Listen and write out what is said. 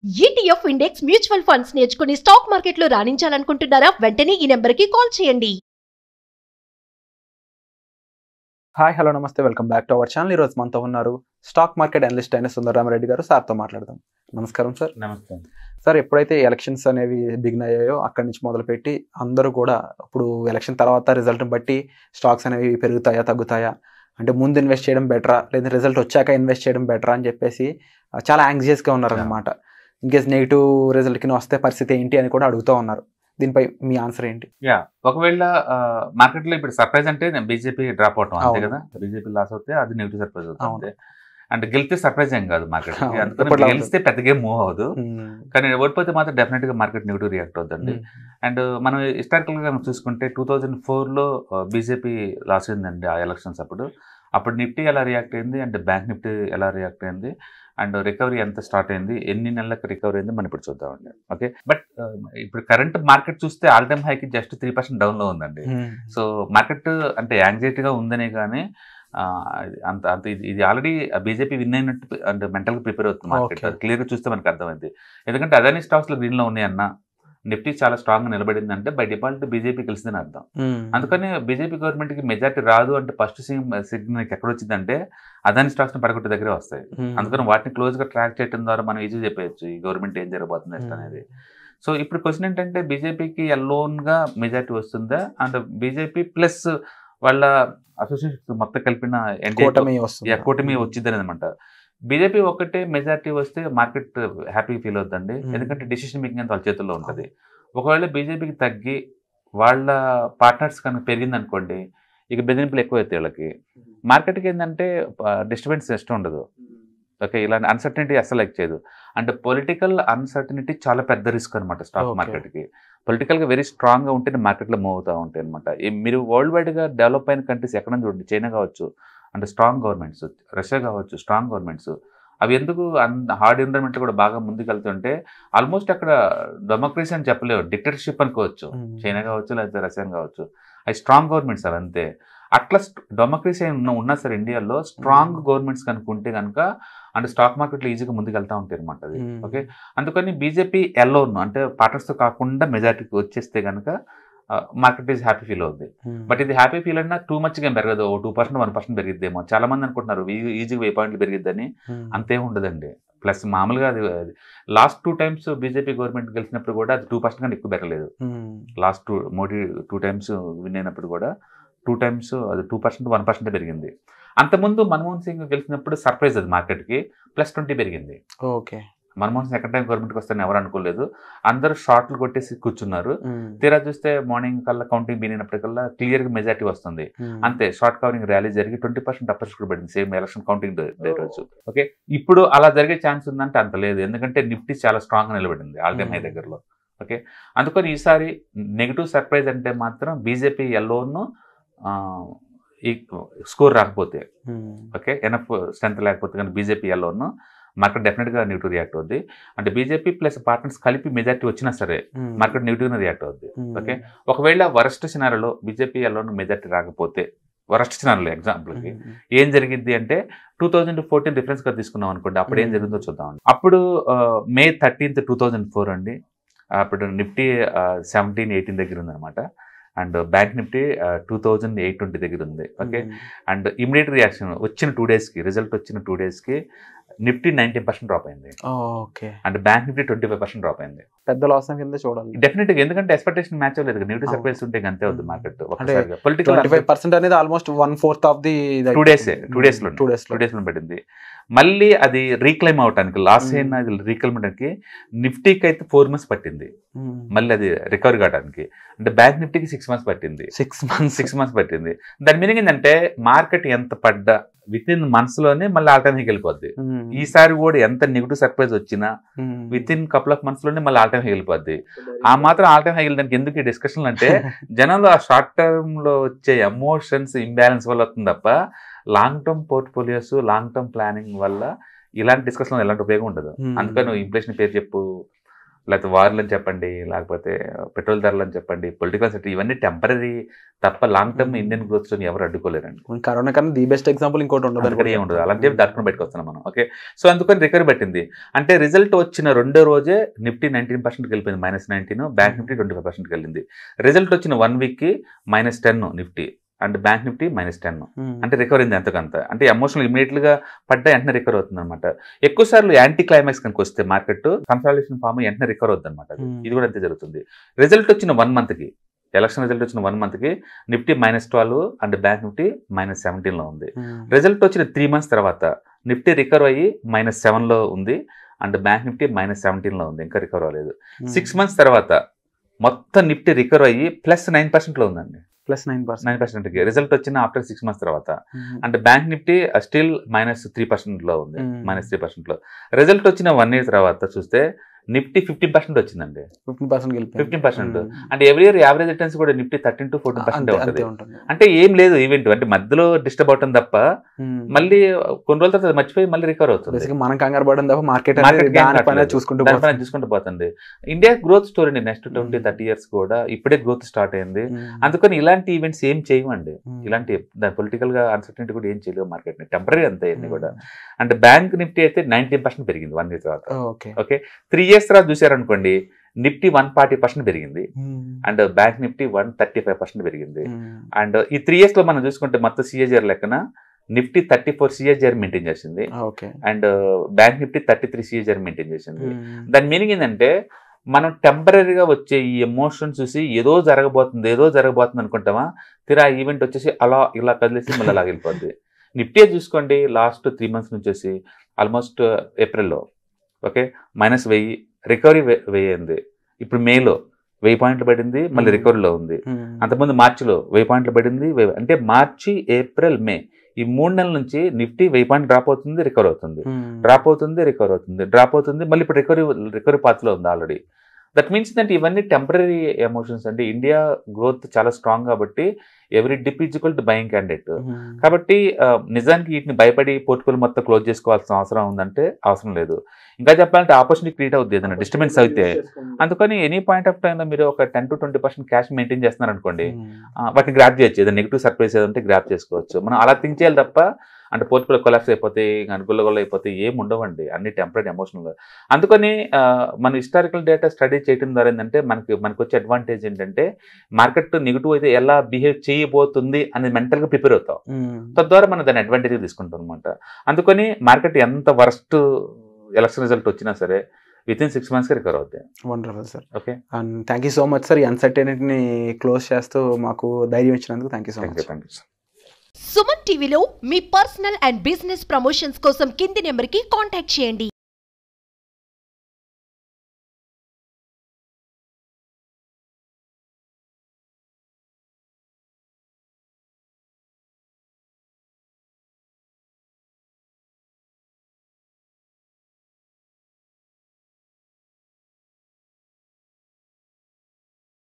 ETF index mutual funds నేర్చుకుని stock మార్కెట్లో రాణించాలనుకుంటున్నారా? వెంటనే ఈ నెంబర్కి కాల్ చేయండి. హాయ్ హలో నమస్తే, welcome back to our channel. ఈరోజు మనతో ఉన్నారు స్టాక్ మార్కెట్ అనలిస్ట్ అయిన సుందరరామరెడ్డి గారు. సార్తో మాట్లాడదాం. నమస్కారం సార్. నమస్తే సార్, ఎప్పుడైతే ఎలక్షన్స్ అనేవి బిగిన్ అయ్యాయో అక్కడి నుంచి మొదలుపెట్టి అందరూ కూడా ఇప్పుడు ఎలక్షన్ తర్వాత రిజల్ట్ని బట్టి స్టాక్స్ అనేవి పెరుగుతాయా తగ్గుతాయా, అంటే ముందు ఇన్వెస్ట్ చేయడం బెటరా లేదా రిజల్ట్ వచ్చాక ఇన్వెస్ట్ చేయడం బెటరా అని చెప్పేసి చాలా యాంగ్జియస్గా ఉన్నారనమాట. ఇన్కేస్ నెగిటివ్ రిజల్ట్ కింద వస్తే పరిస్థితి ఏంటి అని కూడా అడుగుతూ ఉన్నారు. దీనిపై మీ ఆన్సర్ ఏంటి? ఒకవేళ మార్కెట్ లో ఇప్పుడు సర్ప్రైజ్ అంటే బీజేపీ డ్రాప్ అవటం అంతే కదా. బీజేపీ లాస్ అవుతే అది నెగిటివ్ సర్ప్రైజ్ అవుతుంది. అంటే గెలిస్తే సర్ప్రైజ్ ఏం కాదు మార్కెట్, అందుకని గెలిస్తే పెద్దగా మూవ్ అవ్వదు. కానీ ఓడిపోతే మాత్రం డెఫినెట్ గా మార్కెట్ నెగిటివ్ రియాక్ట్ అవుతుంది. అండ్ మనం హిస్టారికల్ గా చూసుకుంటే 2004లో బీజేపీ లాస్ అయిందండి ఆ ఎలక్షన్స్. అప్పుడు నిఫ్టీ ఎలా రియాక్ట్ అయింది, అంటే బ్యాంక్ నిఫ్టీ ఎలా రియాక్ట్ అయింది, అండ్ రికవరీ ఎంత స్టార్ట్ అయింది, ఎన్ని నెలలకు రికవరీ అయింది మనం ఇప్పుడు చూద్దామండి. ఓకే, బట్ ఇప్పుడు కరెంట్ మార్కెట్ చూస్తే ఆల్ టైమ్ హైకి జస్ట్ 3% డౌన్ లో ఉందండి. సో మార్కెట్ అంటే యాంగ్జైటీగా ఉందనే కానీ అంత అంత ఇది ఆల్రెడీ బీజేపీ విన్ అయినట్టు అంటే మెంటల్గా ప్రిపేర్ అవుతుంది మార్కెట్. అది క్లియర్గా చూస్తే మనకు అర్థమైంది. ఎందుకంటే అదాని స్టాక్స్ లో గ్రీన్ లో ఉన్నాయన్న, నిఫ్టీ చాలా స్ట్రాంగ్ గా నిలబడింది అంటే బై డిఫాల్ట్ బీజేపీ గెలిచిందని అర్థం. అందుకని బీజేపీ గవర్నమెంట్ కి మెజార్టీ రాదు అంటే ఫస్ట్ సిగ్నల్ ఎక్కడ వచ్చిందంటే అదాని స్టాక్స్ ని పడగొట్టే దగ్గరే వస్తాయి. అందుకని వాటిని క్లోజ్ గా ట్రాక్ చేయడం ద్వారా మనం ఈజీ చెప్పేయచ్చు ఈ గవర్నమెంట్ ఏం జరగబోతుంది అనేది. సో ఇప్పుడు క్వశ్చన్ ఏంటంటే బీజేపీకి అలోన్ గా మెజార్టీ వస్తుందా, అంటే బీజేపీ ప్లస్ వాళ్ళ అసోసియేషన్ మొత్తం కలిపిన కూటమి వచ్చింది అనమాట. బీజేపీ ఒకటే మెజార్టీ వస్తే మార్కెట్ హ్యాపీ ఫీల్ అవుతుందండి, ఎందుకంటే డిసిషన్ మేకింగ్ అంత వాళ్ళ చేతుల్లో ఉంటుంది. ఒకవేళ బీజేపీకి తగ్గి వాళ్ళ పార్ట్నర్స్ కనుక పెరిగింది అనుకోండి, ఇక బెదిరింపులు ఎక్కువ అవుతాయి వాళ్ళకి. మార్కెట్కి ఏంటంటే డిస్టర్బెన్స్ ఇష్టం ఉండదు. ఓకే, ఇలాంటి అన్సర్టనిటీ అస్సలు లైక్ చేయదు. అంటే పొలిటికల్ అన్సర్టనిటీ చాలా పెద్ద రిస్క్ అనమాట స్టాక్ మార్కెట్కి. పొలిటికల్గా వెరీ స్ట్రాంగ్గా ఉంటేనే మార్కెట్లో మూవ్ అవుతూ ఉంటాయి అనమాట. మీరు వరల్డ్ వైడ్గా డెవలప్ అయిన కంట్రీస్ ఎక్కడైనా చూడండి, చైనా కావచ్చు అంటే స్ట్రాంగ్ గవర్నమెంట్స్, రష్యా కావచ్చు స్ట్రాంగ్ గవర్నమెంట్స్, అవి ఎందుకు హార్డ్ ఎన్విరాన్మెంట్ కూడా బాగా ముందుకెళ్తుంటే ఆల్మోస్ట్ అక్కడ డెమోక్రసీ అని చెప్పలేవు, డిక్టేటర్షిప్ అనుకోవచ్చు. చైనా కావచ్చు లేకపోతే రష్యా కావచ్చు, అవి స్ట్రాంగ్ గవర్నమెంట్స్ అవి అంతే. అట్లా డెమోక్రసీ ఉన్నా సరే ఇండియాలో స్ట్రాంగ్ గవర్నమెంట్స్ కనుక్కుంటే కనుక అంటే స్టాక్ మార్కెట్లో ఈజీగా ముందుకెళ్తా ఉంటాయి అనమాట అది. ఓకే, అందుకని బీజేపీ ఎల్లోన్ అంటే పార్టనర్స్తో కాకుండా మెజార్టీకి వచ్చేస్తే కనుక మార్కెట్ ఈజ్ హ్యాపీ ఫీల్ అవుతుంది. బట్ ఇది హ్యాపీ ఫీల్ అయినా టూ మచ్గా ఏం పెరగదు, 2% 1% పెరిగిద్దేమో. చాలా మంది అనుకుంటున్నారు ఈజీగా 1000 పాయింట్లు పెరిగిద్దని, అంతేం ఉండదండి. ప్లస్ మామూలుగా అది లాస్ట్ 2 times బీజేపీ గవర్నమెంట్ గెలిచినప్పుడు కూడా అది 2% కంటే ఎక్కువ పెరగలేదు. లాస్ట్ మోడీ 2 times విన్ అయినప్పుడు కూడా 2 times అది 2% 1% పెరిగింది. అంతకుముందు మన్మోహన్ సింగ్ గెలిచినప్పుడు సర్ప్రైజ్ అది మార్కెట్కి, +20 పెరిగింది. Okay, Manmohan Singh second time గవర్నమెంట్కి వస్తారని ఎవరు అనుకోలేదు. అందరూ షార్ట్లు కొట్టేసి కూర్చున్నారు. తీరా చూస్తే మార్నింగ్ కల్లా కౌంటింగ్ బిగినప్పటికల్లా క్లియర్గా మెజార్టీ వస్తుంది. అంతే, షార్ట్ కవరింగ్ ర్యాలీ జరిగి 20% అప్వర్స్ కూడా పడింది సేమ్ ఎలక్షన్ కౌంటింగ్ డే రోజు. ఓకే, ఇప్పుడు అలా జరిగే ఛాన్స్ ఉందంటే అంత లేదు, ఎందుకంటే నిఫ్టీ చాలా స్ట్రాంగ్గా నిలబడింది ఆల్ టైమ్ హై దగ్గరలో. ఓకే, అందుకని ఈసారి నెగిటివ్ సర్ప్రైజ్ అంటే మాత్రం బీజేపీ ఎల్లోను ఈ స్కోర్ రాకపోతే, ఓకే ఎనఫ్ స్ట్రెంత్ లేకపోతే కానీ బీజేపీ ఎల్లోను మార్కెట్ డెఫినెట్గా నెగిటివ్ రియాక్ట్ అవుద్ది. అంటే బీజేపీ ప్లస్ పార్ట్నర్స్ కలిపి మెజార్టీ వచ్చినా సరే మార్కెట్ నెగిటివ్గా రియాక్ట్ అవుద్ది. ఓకే, ఒకవేళ వరస్ట్ సినారియోలో బీజేపీ ఎల్లోను మెజార్టీ రాకపోతే, వరస్ట్ సినారియోలో ఎగ్జాంపుల్కి ఏం జరిగింది అంటే 2014 రిఫరెన్స్గా తీసుకున్నాం అనుకోండి, అప్పుడు ఏం జరిగిందో చూద్దాం. అప్పుడు May 13th 2004 అండి. అప్పుడు నిఫ్టీ 1718 దగ్గర ఉందన్నమాట, అండ్ బ్యాంక్ నిఫ్టీ 2820 దగ్గర ఉంది. ఓకే, అండ్ ఇమీడియట్ రియాక్షన్ వచ్చిన 2 daysకి, రిజల్ట్ వచ్చిన 2 daysకి నిఫ్టీ 19% డ్రాప్ అయింది. Okay, and bank Nifty 25% drop అయింది. పెద్ద లాస్ కింద చూడాలి డెఫినెట్గా, ఎందుకంటే ఎక్స్పెక్టేషన్ మ్యాచ్ అవ్వలేదు. నెగిటివ్ సర్ప్రైజ్ ఉంటే అంతే అవుతుంది మార్కెట్. పొలిటికల్ 25% అనేది ఆల్మోస్ట్ 1/4 ఆఫ్ ది 2 days లో పడింది. మళ్ళీ అది రీక్లైమ్ అవడానికి, లాస్ అయిన రీక్లైమ్ అవడానికి నిఫ్టీకి అయితే 4 months పట్టింది మళ్ళీ అది రికవరీ కావడానికి. అంటే బ్యాంక్ నిఫ్టీకి 6 months పట్టింది. 6 months పట్టింది. దాని మీనింగ్ ఏంటంటే మార్కెట్ ఎంత పడ్డా విత్ ఇన్ మంత్స్ లోనే మళ్ళీ ఆల్ టైమ్ హైకి వెళ్ళిపోద్ది. ఈసారి కూడా ఎంత నెగిటివ్ సర్ప్రైజ్ వచ్చినా with in couple of months లోనే మళ్ళీ ఆల్ టైమ్ హై వెళ్ళిపోద్ది. ఆ మాత్రం ఆల్ టైమ్ హై వెళ్ళడానికి ఎందుకు ఈ డిస్కషన్ అంటే జనంలో ఆ షార్ట్ టర్మ్ లో వచ్చే ఎమోషన్స్ ఇంబ్యాలెన్స్ వల్ల వస్తుంది తప్ప long term portfolios, long term planning వల్ల ఇలాంటి డిస్కషన్ ఎలాంటి ఉపయోగం ఉండదు. అందుకని ఇన్ఫ్లేషన్ పేరు చెప్పు, లేకపోతే వార్లు అని చెప్పండి, లేకపోతే పెట్రోల్ ధరలు అని చెప్పండి, పొలిటికల్ సెక్టర్, ఇవన్నీ టెంపరీ తప్ప long term Indian growth story ఎవరు అడ్డుకోలేరండి. కరోనా కన్నా ది బెస్ట్ ఎగ్జాంపుల్ ఇంకోటి ఉండదు, ఉండదు. అలాంటి చెప్పి దాటుకుని బయటకు వస్తున్నాం మనం. ఓకే, సో అందుకని రికవరీ పట్టింది. అంటే రిజల్ట్ వచ్చిన రెండో రోజే నిఫ్టీ 19% వెళ్ళిపోయింది, -19, బ్యాంక్ నిఫ్టీ 25% వెళ్ళింది. రిజల్ట్ వచ్చిన 1 వీక్కి -10 నిఫ్టీ అండ్ బ్యాంక్ నిఫ్టీ -10. అంటే రికవర్ అయింది ఎంతకంత. అంటే ఎమోషనల్ ఇమీడియట్ గా పడ్డా వెంటనే రికవర్ అవుతుంది అనమాట. ఎక్కువ సార్లు యాంటీ క్లైమాక్స్ కనుక వస్తే మార్కెట్ కన్సాలిడేషన్ ఫామ్ వెంటనే రికవర్ అవుతుంది అనమాట. ఇది కూడా అంతే జరుగుతుంది. రిజల్ట్ వచ్చిన 1 మంత్కి, ఎలక్షన్ రిజల్ట్ వచ్చిన 1 మంత్కి నిఫ్టీ -12 అండ్ బ్యాంక్ నిఫ్టీ -17 ఉంది. రిజల్ట్ వచ్చిన 3 మంత్స్ తర్వాత నిఫ్టీ రికవర్ అయ్యి -7 ఉంది అండ్ బ్యాంక్ నిఫ్టీ -17 ఉంది, ఇంకా రికవర్ అవ్వలేదు. 6 మంత్స్ తర్వాత మొత్తం నిఫ్టీ రికవర్ అయ్యి +9% ఉందండి. +9% రిజల్ట్ వచ్చిన ఆఫ్టర్ 6 మంత్స్ తర్వాత. అంటే బ్యాంక్ నిఫ్టీ స్టిల్ -3% ఉంది, -3%. రిజల్ట్ వచ్చిన 1 ఇయర్ తర్వాత చూస్తే నిఫ్టీ 15% వచ్చిందండి. 15%. అంటే ఎవ్రీ ఇయర్ యావరేజ్ రిటర్న్స్ కూడా నిఫ్టీ 13 to 14% ఉంటుంది. అంటే ఏం లేదు ఈవెంట్, అంటే మధ్యలో డిస్టర్బ్ అవటం తప్ప మళ్ళీ కొన్ని రోజుల తర్వాత మర్చిపోయి మళ్ళీ రికవర్ అవుతుంది. మనం కంగారు పడడం తప్ప మార్కెట్ చూసుకుంటూ పోతుంది. ఇండియా గ్రోత్ స్టోరీ అండి. నెక్స్ట్ 20-30 years కూడా ఇప్పుడే గ్రోత్ స్టార్ట్ అయింది. అందుకని ఇలాంటి ఈవెంట్స్ ఏం చేయమండి. ఇలాంటి పొలిటికల్ గా అన్సర్టనిటీ కూడా ఏం చేయలేవు మార్కెట్ ని, టెంపరీ అంతే అన్ని కూడా. అంటే బ్యాంక్ నిఫ్టీ అయితే 19% పెరిగింది 1 year తర్వాత. ఓకే, 3 years తర్వాత చూసారనుకోండి నిఫ్టీ 140% పెరిగింది అండ్ బ్యాంక్ నిఫ్టీ 135% పెరిగింది. అండ్ ఈ 3 years లో మనం చూసుకుంటే మొత్తం CAGR లెక్కన నిఫ్టీ 34 CAGR మెయింటైన్ చేసింది and bank Nifty 33 CAGR maintain చేసింది. దాని మీనింగ్ ఏంటంటే మనం టెంపరీగా వచ్చే ఈ ఎమోషన్ చూసి ఏదో జరగబోతుంది అనుకుంటామా, తీరా ఈవెంట్ వచ్చేసి అలా ఇలా కదిలేసి మళ్ళీ అలా వెళ్ళిపోద్ది. నిఫ్టీ చూసుకోండి లాస్ట్ 3 months నుంచి వచ్చేసి ఆల్మోస్ట్ ఏప్రిల్లో ఓకే -1000 రికవరీ 1000 అయింది. ఇప్పుడు మేలో 1000 పాయింట్లు పడింది, మళ్ళీ రికవరీలో ఉంది. అంతకుముందు మార్చిలో 1000 పాయింట్లు పడింది. అంటే మార్చి, ఏప్రిల్, మే ఈ 3 నెలల నుంచి నిఫ్టీ 1000 పాయింట్ డ్రాప్ అవుతుంది, రికవర్ అవుతుంది, డ్రాప్ అవుతుంది, రికవర్ అవుతుంది, డ్రాప్ అవుతుంది, మళ్ళీ ఇప్పుడు రికవరీ పాత్లో ఉంది ఆల్రెడీ. దట్ మీన్స్ అంటే ఇవన్నీ టెంపరీ ఎమోషన్స్ అండి. ఇండియా గ్రోత్ చాలా స్ట్రాంగ్ కాబట్టి every dip is equal to buying candidate. కాబట్టి నిజానికి వీటిని భయపడి పోర్ట్ఫోలియో మొత్తం క్లోజ్ చేసుకోవాల్సిన అవసరం ఉందంటే అవసరం లేదు. ఇంకా చెప్పాలంటే ఆపర్చునిటీ క్రియేట్ అవుతుంది ఏదైనా డిస్టర్బెన్స్ అయితే. అందుకని ఎనీ పాయింట్ ఆఫ్ టైంలో మీరు ఒక 10 to 20% క్యాష్ మెయింటైన్ చేస్తున్నారు అనుకోండి, వాటిని గ్రాప్ చేయొచ్చు. ఏదైనా నెగిటివ్ సర్ప్రైజ్ ఏదంటే గ్రాప్ చేసుకోవచ్చు. మనం అలా థింక్ చేయాలి తప్ప అంటే పోర్ట్ఫోలియో కొలాప్స్ అయిపోతే గుల్లగొల్ల అయిపోతే ఏం ఉండవండి, అన్ని టెంపరీ ఎమోషనల్. అందుకని మన హిస్టారికల్ డేటా స్టడీ చేయడం ద్వారా ఏంటంటే మనకు వచ్చే అడ్వాంటేజ్ ఏంటంటే మార్కెట్ నెగిటివ్ అయితే ఎలా బిహేవ్ చేయబోతుంది అనేది మెంటల్గా ప్రిపేర్ అవుతాం. తద్వారా మనం దాని అడ్వాంటేజ్ తీసుకుంటాం అనమాట. అందుకని మార్కెట్ ఎంత వర్స్ట్ ఎలక్షన్ రిజల్ట్ వచ్చినా సరే within 6 months రికవర్ అవుతాయి. Wonderful sir. Okay, and thank you so much sir. ఈ అన్సర్టనిటీని క్లోజ్ చేస్తూ మాకు ధైర్యం ఇచ్చినందుకు thank you so much. Thank you. Suman టీవీలో మీ పర్సనల్ అండ్ బిజినెస్ ప్రమోషన్స్ కోసం కింది నెంబర్కి కాంటాక్ట్ చేయండి.